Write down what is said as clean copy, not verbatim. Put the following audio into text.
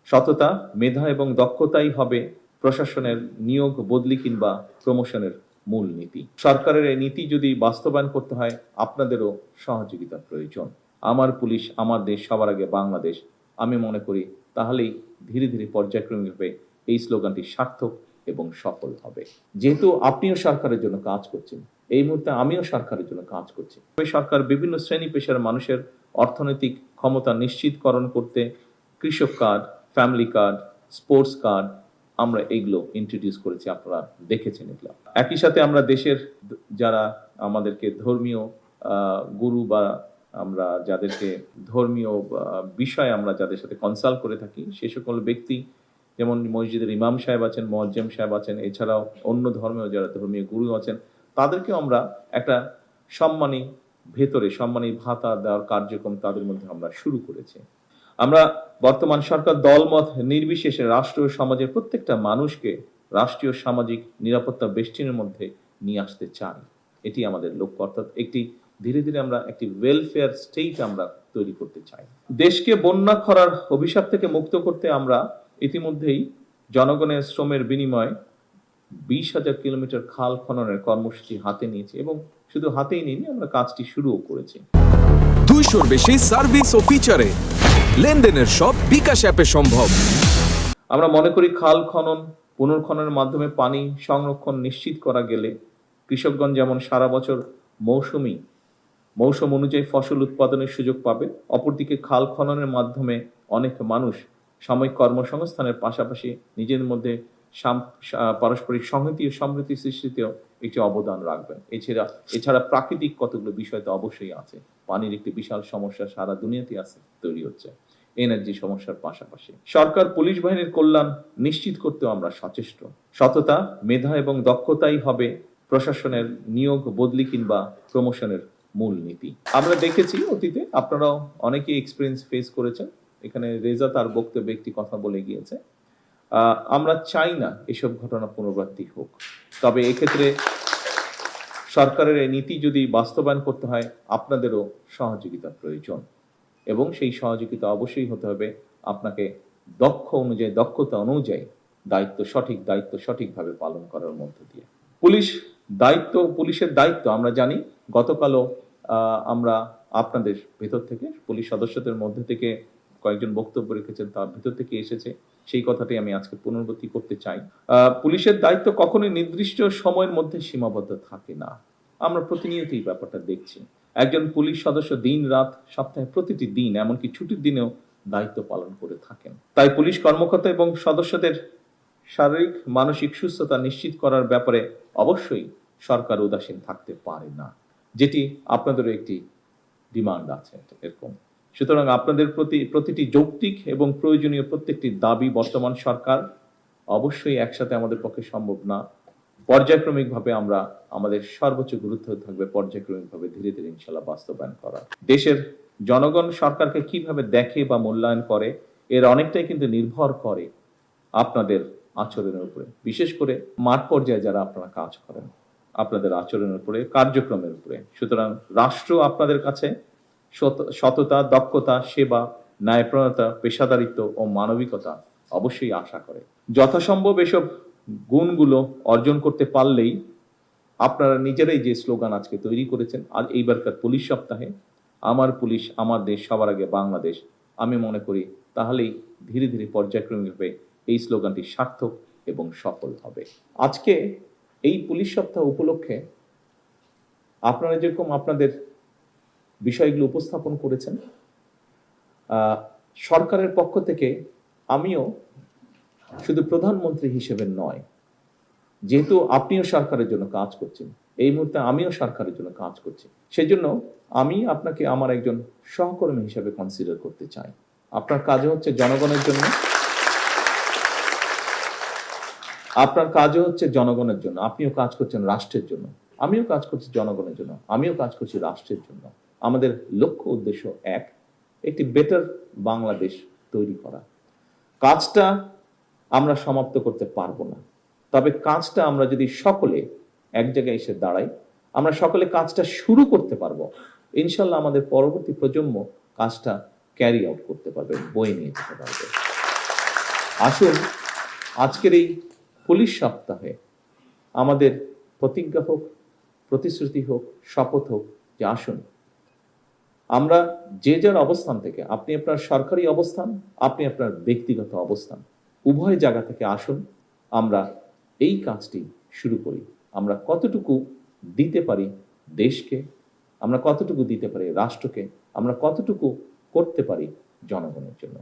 সততা, মেধা এবং দক্ষতাই হবে প্রশাসনের নিয়োগ, বদলি কিংবা প্রমোশনের মূল নীতি। সরকারের এই নীতি যদি বাস্তবায়ন করতে হয়, আপনাদেরও সহযোগিতার প্রয়োজন। আমার পুলিশ, আমার দেশ, সবার আগে বাংলাদেশ। আমি মনে করি তাহলেই ধীরে ধীরে পর্যায়ক্রমিকভাবে এই স্লোগানটি সার্থক এবং সফল হবে। যেহেতু আপনিও সরকারের জন্য কাজ করছেন, এই মুহূর্তে আমিও সরকারের জন্য কাজ করছি। সরকার বিভিন্ন শ্রেণী পেশার মানুষের অর্থনৈতিক ক্ষমতা নিশ্চিতকরণ করতে কৃষক card, family card, sports card আমরা এগুলো ইন্ট্রোডিউস করেছি, আপনারা দেখেছেন এগুলো। একই সাথে আমরা দেশের যারা আমাদেরকে ধর্মীয় গুরু বা আমরা যাদেরকে ধর্মীয় বিষয়ে আমরা যাদের সাথে কনসাল্ট করে থাকি, সে সকল ব্যক্তি যেমন মসজিদের ইমাম সাহেব আছেন, মুয়াজ্জিম সাহেব আছেন, এছাড়াও অন্য ধর্মীয় যারা ধর্মীয় গুরু আছেন, তাদেরকেও আমরা একটা সম্মানী ভাতা দেওয়ার কার্যক্রম তাদের মধ্যে আমরা শুরু করেছি। আমরা বর্তমান সরকার দলমত নির্বিশেষে রাষ্ট্র ও সমাজের প্রত্যেকটা মানুষকে রাষ্ট্রীয় সামাজিক নিরাপত্তা বেষ্টনীর মধ্যে নিয়ে আসতে চাই। এটি আমাদের লক্ষ্য, অর্থাৎ ধীরে ধীরে আমরা একটি ওয়েলফেয়ার স্টেট আমরা তৈরি করতে চাই। দেশকে বন্যা খরার অভিশাপ থেকে মুক্ত করতে আমরা ইতিমধ্যেই জনগণের শ্রমের বিনিময়ে 20,000 কিলোমিটার খাল খননের কর্মসূচি হাতে নিয়েছি এবং শুধু হাতেই নিইনি, আমরা কাজটি শুরুও করেছি। 200-র বেশি সার্ভিস ও ফিচারে লেনদেনের সব বিকাশ অ্যাপে সম্ভব। আমরা মনে করি খাল খনন, পুনর্খননের মাধ্যমে পানি সংরক্ষণ নিশ্চিত করা গেলে কৃষকগণ যেমন সারা বছর মৌসুম অনুযায়ী ফসল উৎপাদনের সুযোগ পাবে, অপরদিকে খাল খননের মাধ্যমে অনেক মানুষ সাময়িক কর্মসংস্থানের পাশাপাশি নিজের মধ্যে পারস্পরিক সংহতি ও সমৃদ্ধি সৃষ্টিতেও একটি অবদান রাখবেন। এছাড়া প্রাকৃতিক কতগুলো বিষয় তো অবশ্যই আছে। পানির একটি বিশাল সমস্যা সারা দুনিয়াতে তৈরি হচ্ছে, এনার্জি সমস্যার পাশাপাশি। সরকার পুলিশ বাহিনীর কল্যাণ নিশ্চিত করতেও আমরা সচেষ্ট। সততা, মেধা এবং দক্ষতাই হবে প্রশাসনের নিয়োগ, বদলি কিংবা প্রমোশনের মূল নীতি। আমরা দেখেছি অতীতে, আপনারাও অনেকেই এক্সপিরিয়েন্স ফেস করেছেন। এখানে রেজা তার বক্তব্যে একটি কথা বলে গিয়েছে। আমরা চাই না এসব ঘটনা পুনরাবৃত্তি হোক, তবে এক্ষেত্রে সরকারের এই নীতি যদি বাস্তবায়ন করতে হয়, আপনাদেরও সহযোগিতার প্রয়োজন এবং সেই সহযোগিতা অবশ্যই হতে হবে আপনাকে দক্ষতা অনুযায়ী দায়িত্ব সঠিকভাবে পালন করার মধ্য দিয়ে। পুলিশের দায়িত্ব আমরা জানি। গতকালও আমরা আপনাদের ভেতর থেকে পুলিশ সদস্যদের মধ্যে থেকে কয়েকজন বক্তব্য রেখেছেন, তার ভেতর থেকে এসেছে, সেই কথাটি আমি আজকে পুনরাবৃত্তি করতে চাই। পুলিশের দায়িত্ব কখনোই নির্দিষ্ট সময়ের মধ্যে সীমাবদ্ধ থাকে না। আমরা প্রতিনিয়তই ব্যাপারটা দেখছি। একজন পুলিশ সদস্য দিন রাত, সপ্তাহে প্রতিটি দিন, এমনকি ছুটির দিনেও দায়িত্ব পালন করে থাকেন। তাই পুলিশ কর্মকর্তা এবং সদস্যদের শারীরিক মানসিক সুস্থতা নিশ্চিত করার ব্যাপারে অবশ্যই সরকার উদাসীন থাকতে পারে না, যেটি আপনাদেরও একটি ডিমান্ড আছে এরকম। সুতরাং আপনাদের প্রতিটি যৌক্তিক এবং প্রয়োজনীয় প্রত্যেকটি দাবি বর্তমান সরকার অবশ্যই একসাথে আমাদের পক্ষে সম্ভব না। পর্যায়ক্রমিকভাবে আমরা আমাদের সর্বোচ্চ গুরুত্ব থাকবে পর্যায়ক্রমিকভাবে ধীরে ধীরে ইনশাল্লাহ বাস্তবায়ন করা। দেশের জনগণ সরকারকে কিভাবে দেখে বা মূল্যায়ন করে, এর অনেকটাই কিন্তু নির্ভর করে আপনাদের আচরণের উপরে, বিশেষ করে মাঠ পর্যায়ে যারা আপনারা কাজ করেন, আপনাদের আচরণের উপরে, কার্যক্রমের উপরে। সুতরাং রাষ্ট্র আপনাদের কাছে সততা, দক্ষতা, সেবা, ন্যায়প্রণতা, পেশাদারিত্ব ও মানবিকতা অবশ্যই আশা করে। যথাসম্ভব এসব গুণগুলো অর্জন করতে পারলেই আপনারা নিজেরাই যে স্লোগান আজকে তৈরি করেছেন, আর এইবারকার পুলিশ সপ্তাহে, আমার পুলিশ, আমার দেশ, সবার আগে বাংলাদেশ, আমি মনে করি তাহলেই ধীরে ধীরে পর্যায়ক্রমিকভাবে এই স্লোগানটি সার্থক এবং সফল হবে। আজকে এই পুলিশ সপ্তাহ উপলক্ষে আপনারা যেরকম আপনাদের বিষয়গুলো উপস্থাপন করেছেন, সরকারের পক্ষ থেকে আমিও শুধু প্রধানমন্ত্রী হিসেবে নয়, যেহেতু আপনিও সরকারের জন্য কাজ করছেন, এই মুহূর্তে আমিও সরকারের জন্য কাজ করছি, সেজন্য আমি আপনাকে আমার একজন সহকর্মী হিসেবে কনসিডার করতে চাই। আপনার কাজও হচ্ছে জনগণের জন্য, আপনিও কাজ করছেন রাষ্ট্রের জন্য, আমিও কাজ করছি জনগণের জন্য, আমিও কাজ করছি রাষ্ট্রের জন্য। আমাদের লক্ষ্য উদ্দেশ্য একটি বেটার বাংলাদেশ তৈরি করা। কাজটা আমরা সমাপ্ত করতে পারবো না, তবে কাজটা আমরা যদি সকলে এক জায়গায় এসে দাঁড়াই, আমরা সকলে কাজটা শুরু করতে পারবো। ইনশাল্লাহ আমাদের পরবর্তী প্রজন্ম কাজটা ক্যারি আউট করতে পারবে, বয়ে নিয়ে যেতে পারবে। আসুন আজকের এই পুলিশ সপ্তাহে আমাদের প্রতিজ্ঞা হোক, প্রতিশ্রুতি হোক, শপথ হোক যে আসুন আমরা যে যার অবস্থান থেকে, আপনি আপনার সরকারি অবস্থান, আপনি আপনার ব্যক্তিগত অবস্থান, উভয় জায়গা থেকে আসুন আমরা এই কাজটি শুরু করি। আমরা কতটুকু দিতে পারি দেশকে, আমরা কতটুকু দিতে পারি রাষ্ট্রকে, আমরা কতটুকু করতে পারি জনগণের জন্য।